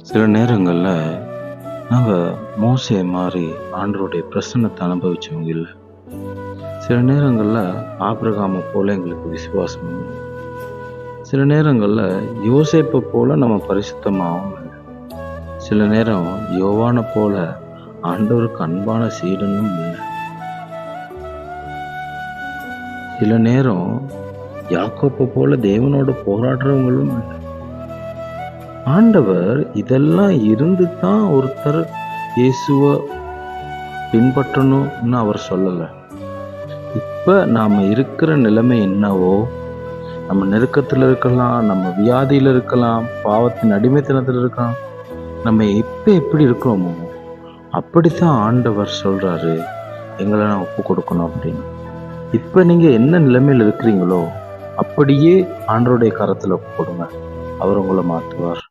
சில நேரங்களில் நாங்கள் மோசே மாதிரி ஆண்டவருடைய பிரசன்னத்தை அனுபவிச்சவங்க இல்லை. சில நேரங்களில் ஆபிரகாமை போல எங்களுக்கு விசுவாசம் இல்லை. சில நேரங்களில் யோசேப்பை போல நம்ம பரிசுத்தமாகவும் இல்லை. சில நேரம் யோவானை போல ஆண்டவருக்கு அன்பான சீடனும் இல்லை. சில நேரம் யாக்கோப்பை போல தேவனோட போராடுறவங்களும் இல்லை. ஆண்டவர் இதெல்லாம் இருந்து தான் ஒருத்தர் இயேசுவை பின்பற்றணும்னு அவர் சொல்லலை. இப்போ நாம் இருக்கிற நிலைமை என்னவோ, நம்ம நெருக்கத்தில் இருக்கலாம், நம்ம வியாதியில் இருக்கலாம், பாவத்தின் அடிமைத்தனத்தில் இருக்கலாம், நம்ம இப்போ எப்படி இருக்கிறோமோ அப்படித்தான் ஆண்டவர் சொல்கிறாரு, எங்களை நான் ஒப்பு கொடுக்கணும் அப்படின்னு. இப்போ நீங்கள் என்ன நிலைமையில் இருக்கிறீங்களோ அப்படியே ஆண்டவருடைய கரத்தில் ஒப்பு கொடுங்க. அவர் உங்களை மாற்றுவார்.